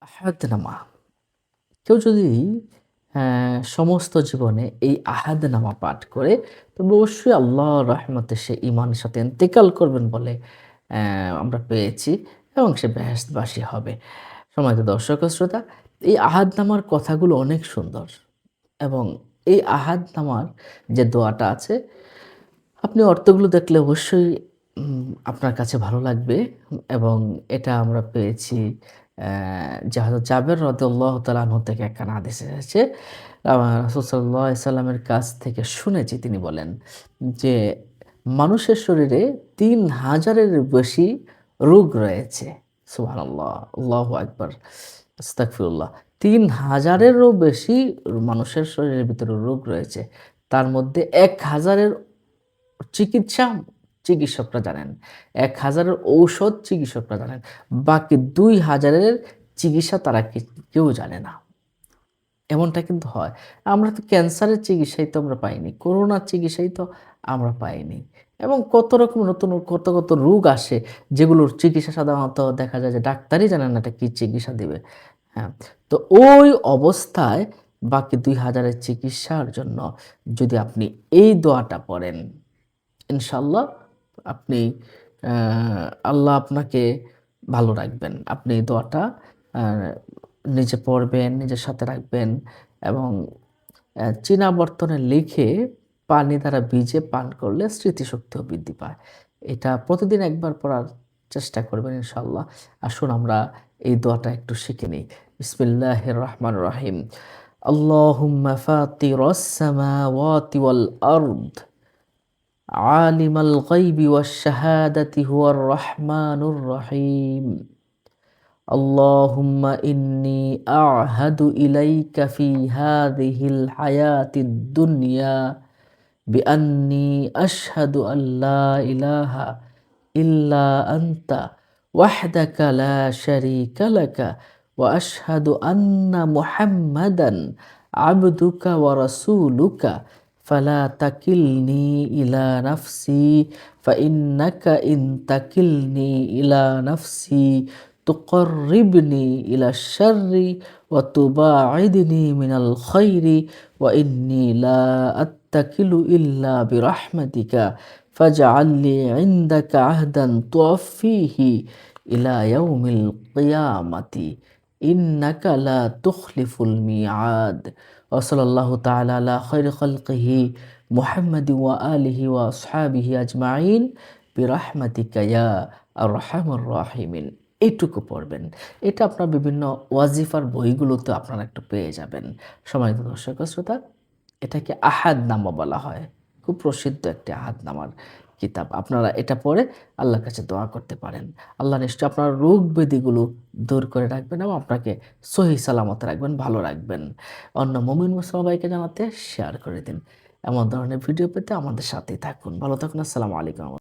আহাদনামা। কেউ যদি সমস্ত জীবনে এই আহাদনামা পাঠ করে তবে অবশ্যই আল্লাহর রহমতে সে ঈমানের সাথে ইন্তেকাল করবেন বলে আমরা পেয়েছি এবং সে বেহেশতবাসী হবে। সম্মানিত দর্শক ও শ্রোতা, এই আহাদনামার কথাগুলো অনেক সুন্দর এবং এই আহাদনামার যে দোয়াটা আছে আপনি অর্থগুলো দেখলে অবশ্যই আপনার কাছে ভালো লাগবে এবং এটা আমরা পেয়েছি যে হযরত জাবের রাদিয়াল্লাহু তাআলা আনহু থেকে একখানা হাদিস এসেছে। রাসূল সাল্লাল্লাহু আলাইহি সাল্লামের কাছ থেকে শুনেছি তিনি বলেন যে, মানুষের শরীরে ৩,০০০ এর বেশি রোগ রয়েছে। সুবহানাল্লাহ, আল্লাহু আকবার, আস্তাগফিরুল্লাহ। ৩,০০০ এরও বেশি মানুষের শরীরের ভিতরে রোগ রয়েছে। তার মধ্যে ১,০০০ এর চিকিৎসা চিকিৎসকরা জানেন। ১,০০০ এর ঔষধ চিকিৎসকরা জানেন। বাকি ২,০০০ এর চিকিৎসা তারা কেউ জানে না। এমনটা কিন্তু হয়। আমরা তো ক্যান্সারের চিকিৎসাই তো আমরা পাইনি। করোনার চিকিৎসাই তো আমরা পাইনি। এবং কত রকম নতুন কত রোগ আসে যেগুলোর চিকিৎসা সাধারণত দেখা যায় যে ডাক্তারই জানেন না এটা কি চিকিৎসা দিবে। হ্যাঁ? তো ওই অবস্থায় বাকি ২,০০০ এর চিকিৎসার জন্য যদি আপনি এই দোয়াটা পড়েন ইনশাআল্লাহ আপনি আ আল্লাহ আপনাকে ভালো রাখবেন। আপনি এই দোয়াটা আ নিজে পড়বেন, নিজের সাথে রাখবেন এবং চীনা বর্তনে লিখে পানি দ্বারা ভিজে পান করলে স্মৃতিশক্তিও বৃদ্ধি পায়। এটা প্রতিদিন একবার পড়ার চেষ্টা করবেন ইনশাআল্লাহ। আসুন আমরা এই দোয়াটা একটু শিখে নিই। বিসমিল্লাহির রহমানির রহিম। আল্লাহুম্মা ফাতিরাস সামাওয়াতি ওয়াল আরদ عالم الغيب والشهادة هو الرحمن الرحيم اللهم إني أعهد إليك في هذه الحياة الدنيا بأني أشهد أن لا إله إلا أنت وحدك لا شريك لك وأشهد أن محمدا عبدك ورسولك فلا تكلني إلى نفسي فإنك إن تكلني إلى نفسي تقربني إلى الشر وتباعدني من الخير وإني لا أتكل إلا برحمتك فاجعل لي عندك عهدا توفيه إلى يوم القيامة إنك لا تخلف الميعاد وصلى الله تعالى على خير خلقه محمد وآله وأصحابه أجمعين برحمتك يا أرحم الراحمين। এইটুকু পড়বেন। এটা আপনার বিভিন্ন ওয়াজিফার বইগুলোতে আপনারা একটু পেয়ে যাবেন। সম্মানিত দর্শক ও শ্রোতা, এটাকে আহাদনামা বলা হয়। খুব প্রসিদ্ধ একটি আহাদনামার কিতাব। আপনারা এটা পড়ে আল্লাহর কাছে দোয়া করতে পারেন। আল্লাহ নিশ্চয়ই আপনার রোগ ব্যাধিগুলো দূর করে রাখবেন এবং আপনাকে সহি সালামতে রাখবেন, ভালো রাখবেন। অন্য মুমিন মুসলমান ভাইকে জানাতে শেয়ার করে দিন। এমন ধরনের ভিডিও পেতে আমাদের সাথেই থাকুন। ভালো থাকুন। আসসালামু আলাইকুম।